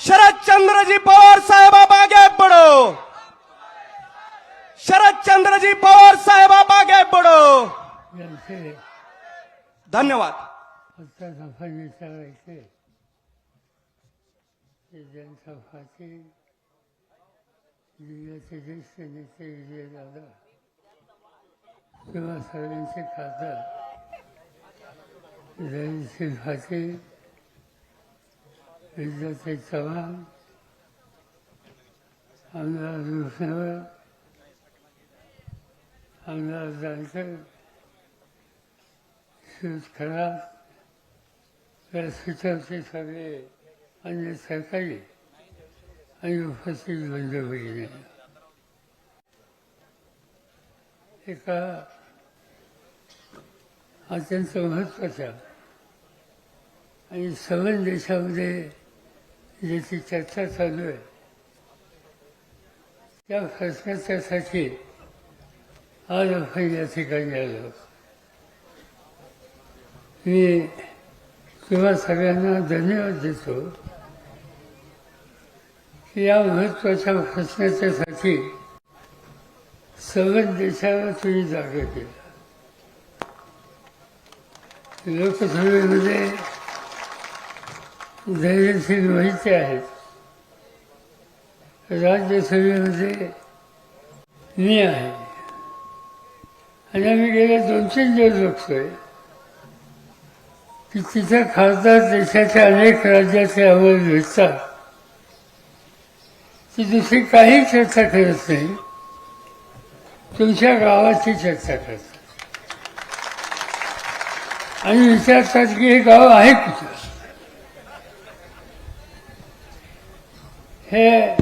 शरदचंद्रजी पवार साहेब आप आगे बढ़ो। शरदचंद्रजी पवार साहेब आप आगे बढ़ो। धन्यवाद। जनसभाचे जिल्ह्याचे ज्येष्ठ नेते विजयदादा किंवा सर्वांचे खासदार रणजितसिंहाचे विद्यार्थी चव्हाण आमदार भुसनवर आमदार जानकर सुरेश खरात व्यासपीठावरचे सगळे अन्य सरकारी आणि उपस्थित बंधू भगिनी एका अत्यंत महत्त्वाच्या आणि सवन देशामध्ये ज्याची चर्चा चालू आहे त्या प्रश्नाच्यासाठी आज आपण या ठिकाणी आलो। मी तुम्हा सगळ्यांना धन्यवाद देतो की या महत्त्वाच्या प्रश्नाच्यासाठी सवन देशाला तुम्ही जागा केला। लोकसभेमध्ये धैर्यशील मोहिते आहेत, राज्यसभेमध्ये मी आहे आणि आम्ही गेल्या 2-3 दिवस बघतोय की तिथे खासदार देशाच्या अनेक राज्याचे आम्हाला भेटतात, ती दुसरी काही चर्चा करत नाही, तुमच्या गावाची चर्चा करतात आणि विचारतात की हे गाव आहे कुठं। हे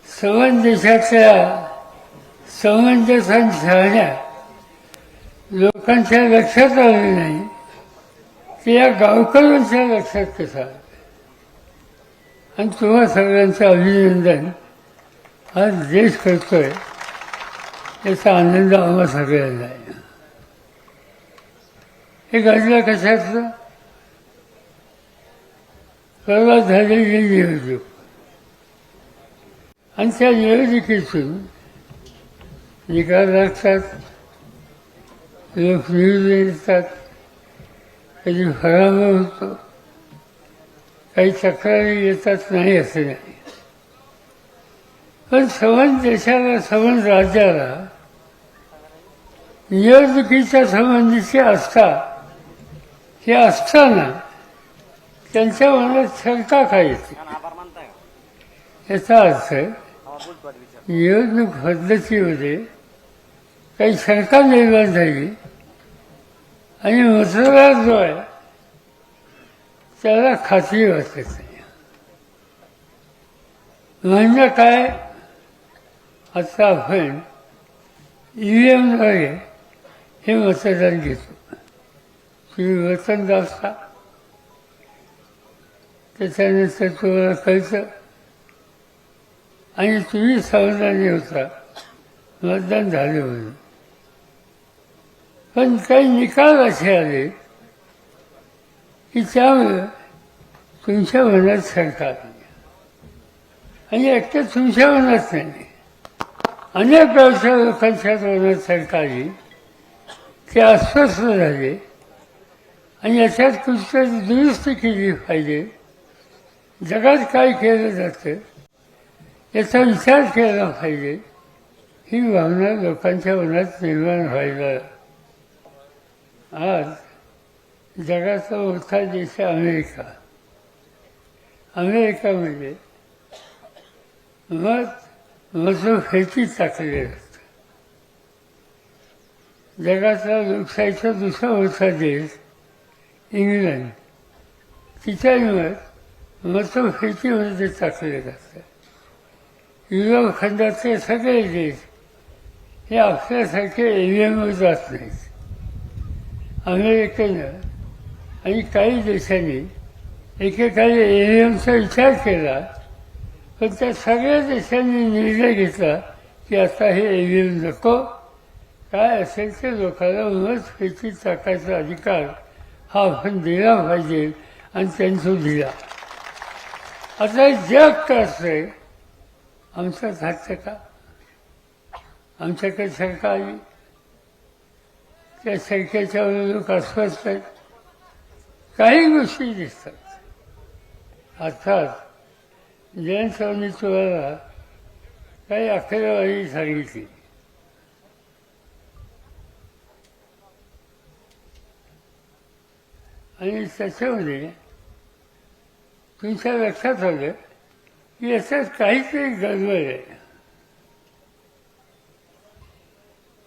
सवन देशाच्या समंजसन शहाण्या लोकांच्या लक्षात आले नाही की या गावकऱ्यांच्या लक्षात कसं आलं। आणि तुम्हा सगळ्यांचं अभिनंदन आज देश करतोय याचा आनंद आम्हा सगळ्यांना आहे। हे घडलं कशाचं? परवा झालेली निवडणूक आणि त्या निवडणुकीतून निकाल लागतात, लोक निवडून येतात, कधी पराभव होतो, काही तक्रारी येतात, नाही असं नाही। पण सवन देशाला सवन राज्याला निवडणुकीच्या संबंधीची आस्था हे असताना त्यांच्या मनात शंका काय येते? याचा अर्थ निवडणूक पद्धतीमध्ये काही शंका निर्माण झाली आणि मतदार जो आहे त्याला खात्री वाटत नाही। म्हणजे काय, आता आपण EVMद्वारे हे मतदान घेतो, तुम्ही वतन दाबता, त्याच्यानंतर तुम्हाला कळतं आणि तुम्ही समाधानी होता मतदान झाले म्हणून। पण काही निकाल असे आले की त्यामुळे तुमच्या मनात शंका आली आणि एकट्या तुमच्या मनात नाही, अनेक गावच्या लोकांच्या मनात शंका आली, ते अस्वस्थ झाले आणि याच्यात कुठतरी दुरुस्ती केली पाहिजे, जगात काय केलं जातं याचा विचार केला पाहिजे, ही भावना लोकांच्या मनात निर्माण व्हायला। आज जगाचा मोठा देश आहे अमेरिकामध्ये मतभेदी टाकलेले असतात। जगाचा लोकशाहीचा दुसरा मोठा देश इंग्लंड, तिच्या मतभेदीमध्ये टाकले जातात। युरोप खंडातले सगळे देश हे आपल्यासारखे EVMवर जात नाहीत। अमेरिकेनं आणि काही देशांनी एकेकाळी EVMचा विचार केला, पण त्या सगळ्या देशांनी निर्णय घेतला की आता हे EVM नको, काय असेल ते लोकांना मतपेटी टाकायचा अधिकार हा आपण दिला पाहिजे आणि त्यांचा दिला। आता हे जग कसं आमच्याच हातचं का? आमच्याकडे सरकारी त्या सरकारच्या लोक अस्वस्थ आहेत. काही गोष्टी दिसतात. अर्थात जयंत सरांनी तुम्हाला काही आकडेवारी सांगितली. आणि त्याच्यामध्ये तुमच्या लक्षात आलं की याच्यात काहीतरी गडबड आहे.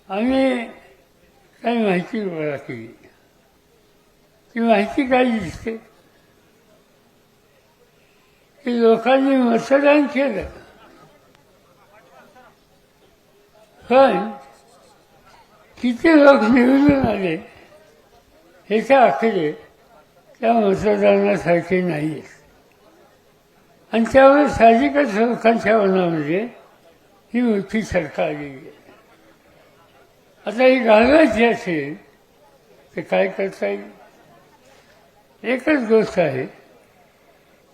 आम्ही काही माहिती गोळा केली. ती माहिती काय दिसते की लोकांनी मतदान केलं, पण किती लोक निवडून आले ह्याचे आकडे त्या मतदानासारखे नाही आहेत. आणि त्यामुळे साहजिकच लोकांच्या मनामध्ये ही मोठी शंका आलेली आहे. आता ही घालवायची असेल तर काय करता येईल? एकच गोष्ट आहे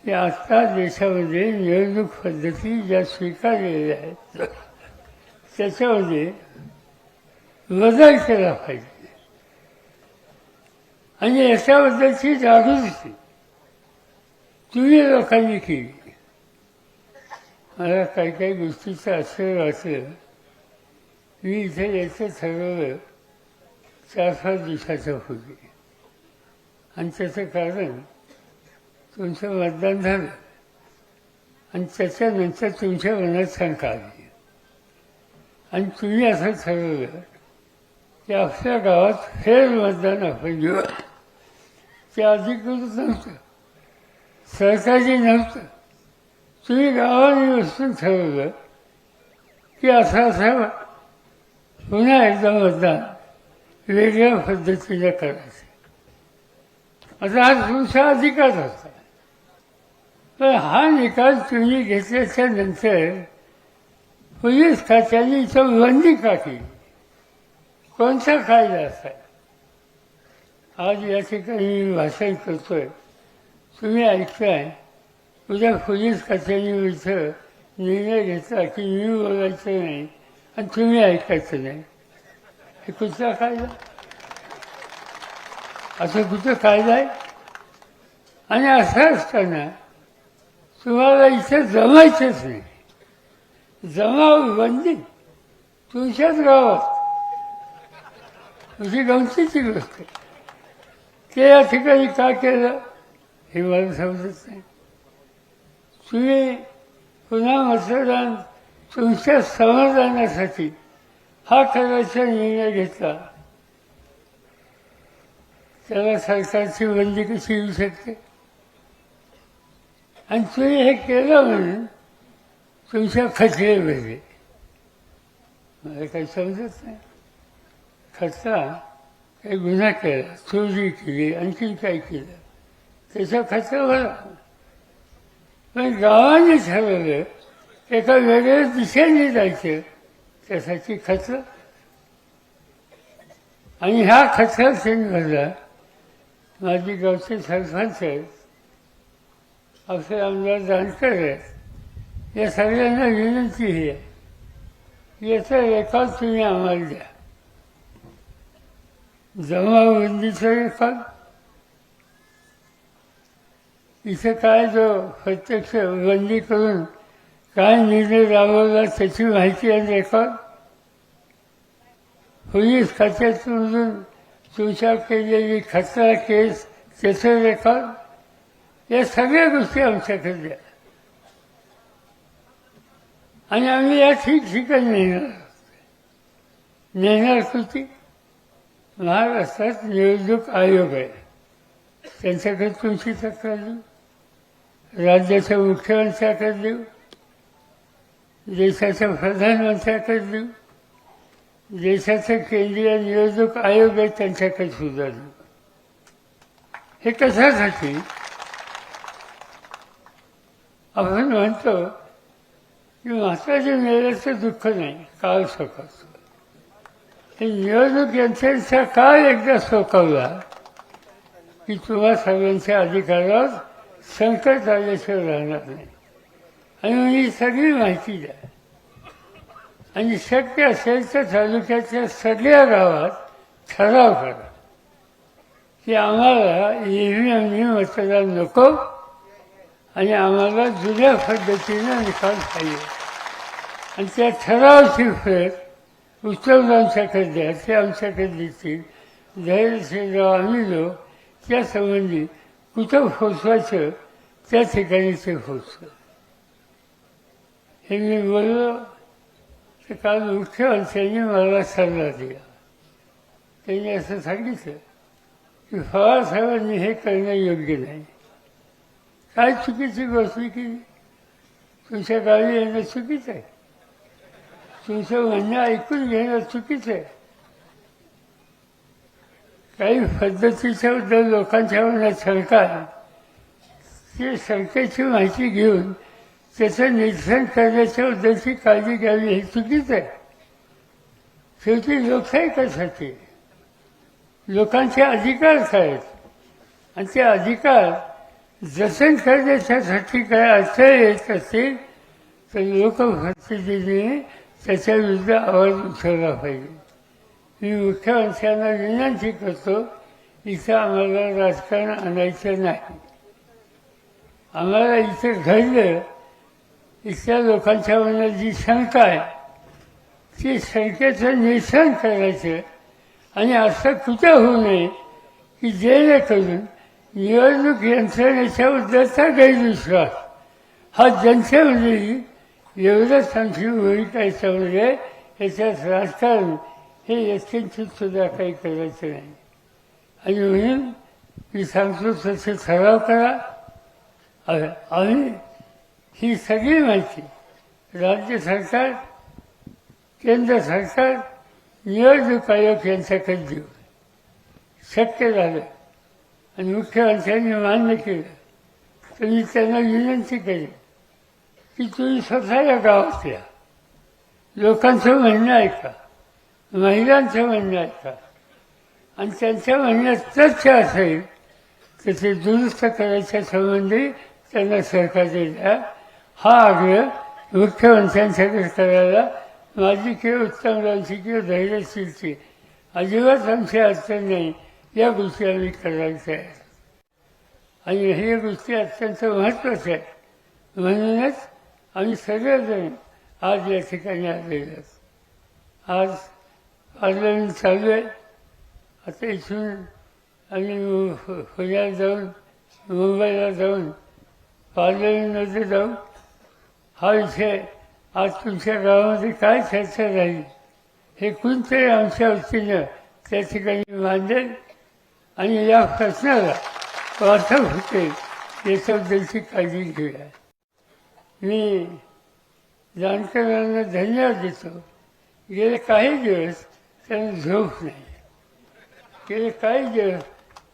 की आता देशामध्ये निवडणूक पद्धती ज्या स्वीकारलेल्या आहेत त्याच्यामध्ये बदल केला पाहिजे. आणि याच्याबद्दलची जागृती तुम्ही लोकांनी केली. मला काही काही गोष्टीचं असं वाटलं. मी इथे यायचं ठरवलं 4-5 दिवसाच्या पूर्वी. आणि त्याचं कारण तुमचं मतदान झालं आणि त्याच्यानंतर तुमच्या मनात शंका आली आणि तुम्ही असं ठरवलं की आपल्या गावात फेर मतदान आपण घेऊ. ते अधिकृत नव्हतं, सरकारी नव्हतं. तुम्ही गावाने बसून ठरवलं की असं पुन्हा एकदा मतदान वेगळ्या पद्धतीने करायचं. आता हा तुमचा अधिकार होता. पण हा निकाल तुम्ही घेतल्याच्या नंतर पोलीस खात्याने इथं बंदी का केली? कोणता कायदा असा? आज या ठिकाणी मी भाषण करतोय, तुम्ही ऐकताय. उद्या पोलीस खात्याने इथं निर्णय घेतला की मी बोलायचं नाही आणि तुम्ही ऐकायचं नाही. हे कुठचा कायदा? असं कुठं कायदा आहे? आणि असं असताना तुम्हाला इथे जमायचंच नाही. जमाव बंदी तुमच्याच गावात. तुझी गमतीची गोष्ट आहे. ते या ठिकाणी का केलं हे मला समजत नाही. तुम्ही पुन्हा मतदान तुमच्या समाधानासाठी हा करायचा निर्णय घेतला. त्याला सरकारची बंदी कशी येऊ शकते? आणि तुम्ही हे केलं म्हणून तुमच्या खचले बसले. मला काही समजत नाही. खचला, काही गुन्हा केला, चोरी केली, आणखी काय केलं, त्याचा खचला भरा. पण गावाने ठरवलं एका वेगळ्या दिशेने जायचं, त्यासाठी खचलं. आणि ह्या खचला सेंटरला माझी गावचे सरपंच आहेत, आपले आमदार जानकर आहेत, या सगळ्यांना विनंती आहे याचा रेकॉर्ड तुम्ही आम्हाला द्या. जमावबंदीचा रेकॉर्ड. इथं काय जो प्रत्यक्ष बंदी करून काय निर्णय राबवला त्याची माहिती आणि रेकॉर्ड. पोलीस खात्यातून तुमच्या केलेली खतरा केस त्याचं रेकॉर्ड. या सगळ्या गोष्टी आमच्याकडे द्या आणि आम्ही या ठिकठिकाणी नेणार कृती. महाराष्ट्रात निवडणूक आयोग आहे, त्यांच्याकडे तुमची तक्रार देऊ, राज्याच्या मुख्यमंत्र्याकडे देऊ, देशाच्या प्रधानमंत्र्याकडे देऊ, देशाचे केंद्रीय निवडणूक आयोग आहे त्यांच्याकडे सुद्धा देऊ. हे कशासाठी? आपण म्हणतो की म्हातारी मेल्याचं दुःख नाही, काळ सोकावतो. हे निवडणूक यंत्रणेचा काळ एकदा सोकावला की तुम्हा सगळ्यांच्या अधिकारावर संकट आल्याशिवाय राहणार नाही. आणि ही सगळी माहिती द्या आणि शक्य असेल तर तालुक्याच्या सगळ्या गावात ठराव करा की आम्हाला EVM मतदान नको आणि आम्हाला जुन्या पद्धतीनं निकाल पाहिजे. आणि त्या ठरावाची फेर उद्धव आमच्याकडे द्या, ते आमच्याकडे देतील. धैर्यशीलराव आम्ही लोक त्या संबंधी कुठं पोचवायचं त्या ठिकाणी ते पोचवलं. हे मी बोललो तर काल मुख्यमंत्र्यांनी मला सल्ला दिला. त्यांनी असं सांगितलं की पवारसाहेबांनी हे करणं योग्य नाही. काय चुकीची गोष्ट केली? तुमच्या गावी येणं चुकीचं आहे, तुमचं म्हणणं ऐकून घेणं चुकीचं आहे. काही पद्धतीच्या बद्दल लोकांच्या मनात शंका आहे, ते शंकेची माहिती घेऊन त्याचं निरसन करण्याच्या बद्दलची काळजी घ्यावी हे चुकीचं आहे. शेवटी लोकशाही कशासाठी? लोकांचे अधिकार काय आहेत आणि ते अधिकार जतन करण्याच्यासाठी काय अर्थ येत असेल तर लोकप्रतिनिधीने त्याच्या विरुद्ध आवाज उठवला पाहिजे. मी मुख्यमंत्र्यांना विनंती करतो, इथं आम्हाला राजकारण आणायचं नाही. आम्हाला इथं घडलं, इथल्या लोकांच्या मनात जी शंका आहे ती शंकेचं निरसन करायचं आणि असं कुठं होऊ नये की जेणेकरून निवडणूक यंत्रणेच्याबद्दलचा गैरविश्वास हा जनतेमध्येही एवढंच आमची भूमिका याच्यामध्ये याच्यात राजकारण हे यत्किंचित सुद्धा काही करायचं नाही. आणि म्हणून मी सांगतो तसे ठराव करा. आम्ही ही सगळी माहिती राज्य सरकार, केंद्र सरकार, निवडणूक आयोग यांच्याकडे देऊ. शक्य झालं आणि मुख्यमंत्र्यांनी मान्य केलं तर मी त्यांना विनंती केली की तुम्ही स्वतः या गावात या, लोकांचं म्हणणं ऐका, महिलांचं म्हणणं ऐका आणि त्यांच्या म्हणण्यात तथ्य असेल तर ते दुरुस्त करायच्या संबंधी त्यांना सरकारने द्या. हा आग्रह मुख्यमंत्र्यांच्याकडे करायला माझी किंवा उत्तमरावची किंवा धैर्यशीलची अजिबात आमची अडचण नाही. या गोष्टी आम्ही करायच्या आहेत आणि हे गोष्टी अत्यंत महत्त्वाच्या आहेत. म्हणूनच आम्ही सगळेजण आज या ठिकाणी आलेलो आहोत. आज पार्लमेंट चालू आहे. आता इथून आम्ही पुण्यात जाऊन, मुंबईला जाऊन पार्लमेंटमध्ये जाऊन हा विषय आज तुमच्या गावामध्ये काय चर्चा झाली हे कोणतरी आमच्या वतीनं त्या ठिकाणी मांडेल आणि या प्रश्नाला वाचा होते याच्याबद्दलची काळजी घेऊया. मी जाणकारांना धन्यवाद देतो. गेले काही दिवस त्यांना झोप नाही. गेले काही दिवस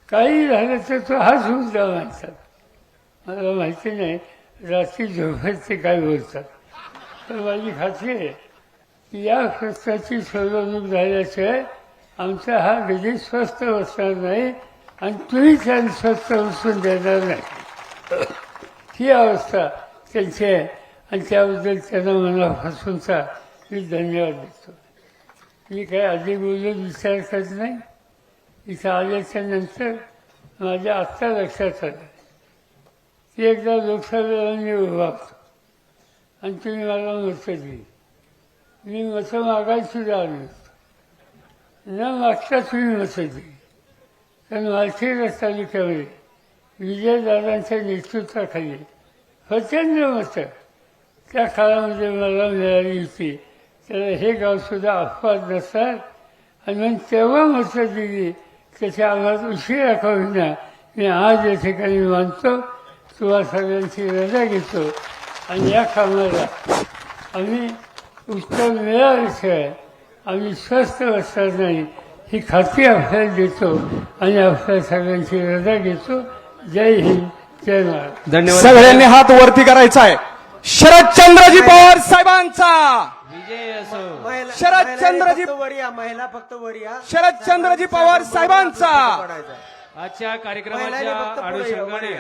काही झालं तर तो हाच मुद्दा मानतात. मला माहिती नाही रात्री झोपेत ते काय बोलतात, पण माझी खात्री आहे की या प्रश्नाची सोडवणूक झाल्याशिवाय आमचा हा कधी स्वस्थ बसणार नाही आणि तुम्ही त्यांना स्वस्थ बसून देणार नाही. ही अवस्था त्यांची आहे आणि त्याबद्दल त्यांना मनापासूनचा मी धन्यवाद देतो. मी काही आधी बोलून विचार करत नाही. इथं आल्याच्या नंतर माझ्या आत्ता लक्षात आलं की एकदा लोकसभेला मी उभा होतो आणि तुम्ही मला मतं दिली. मी मतं मागायसुद्धा आलो होतो, न मागता तुम्ही मतं दिली. कारण मालखेड तालुक्यामध्ये विजयदादांच्या नेतृत्वाखाली प्रचंड मतं त्या काळामध्ये मला मिळाली होती. त्याला हे गावसुद्धा अपवाद नसतात आणि मग तेव्हा मतं दिली. त्याच्या आम्हाला उशिरा का होईना मी आज या ठिकाणी मानतो. तुम्हा सगळ्यांची रजा घेतो आणि या कामाला आम्ही उत्तर मिळाल्याशिवाय आम्ही स्वस्थ बसणार नाही ही खात्री आपल्याला देतो आणि आपल्या सगळ्यांची रजा घेतो. जय हिंद, जय महाराष्ट्र. धन्यवाद. सगळ्यांनी हात वरती करायचा आहे. शरदचंद्रजी पवार साहेबांचा विजय असो. शरदचंद्रजी महिला फक्त वरिया शरदचंद्रजी पवार साहेबांचा आजच्या कार्यक्रमाच्या अनुषंगाने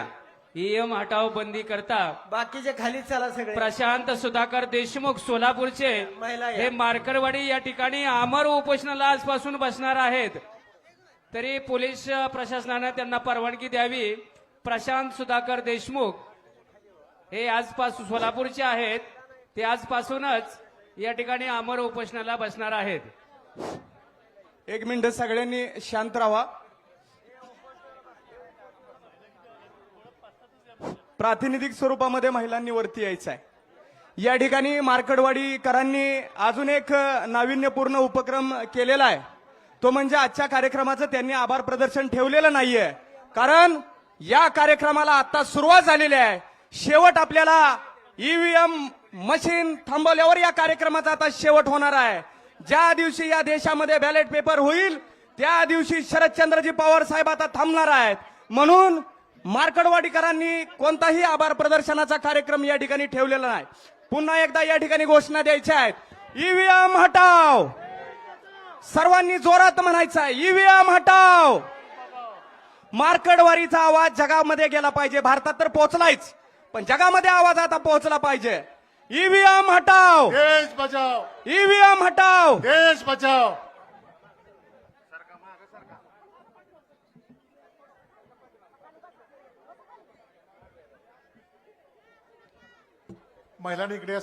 ईएम हटाव बंदी करता बाकीचे खाली चला सगळे प्रशांत सुधाकर देशमुख सोलापूरचे महिला या. हे मार्करवाडी या ठिकाणी आमर उपोषणाला आजपासून बसणार आहेत. तरी पोलीस प्रशासनाने त्यांना परवानगी द्यावी. प्रशांत सुधाकर देशमुख हे आजपासून सोलापूरचे आहेत. ते आजपासूनच या ठिकाणी आमर उपोषणाला बसणार आहेत. एक मिनिट सगळ्यांनी शांत राहा. प्रातिनिधिक स्वरूपामध्ये महिलांनी वरती यायचं आहे. या ठिकाणी मार्कडवाडीकरांनी अजून एक नाविन्यपूर्ण उपक्रम केलेला आहे. तो म्हणजे आजच्या कार्यक्रमाचं त्यांनी आभार प्रदर्शन ठेवलेलं नाहीये. कारण या कार्यक्रमाला आता सुरुवात झालेली आहे. शेवट आपल्याला ईव्हीएम मशीन थांबवल्यावर या कार्यक्रमाचा आता शेवट होणार आहे. ज्या दिवशी या देशामध्ये बॅलेट पेपर होईल त्या दिवशी शरदचंद्रजी पवार साहेब आता थांबणार आहेत. म्हणून मार्कडवाडीकरांनी कोणताही आभार प्रदर्शनाचा कार्यक्रम या ठिकाणी ठेवलेला नाही. पुन्हा एकदा या ठिकाणी घोषणा द्यायच्या आहेत. ईव्हीएम हटाव. सर्वांनी जोरात म्हणायचं आहे ईव्हीएम हटाव. मार्कडवाडीचा आवाज जगामध्ये गेला पाहिजे. भारतात तर पोहोचलायच पण जगामध्ये आवाज आता पोहोचला पाहिजे. ईव्हीएम हटाव. देश बचाओ, ईव्हीएम हटाव. देश बचाओ. महिलांनी इकडे या.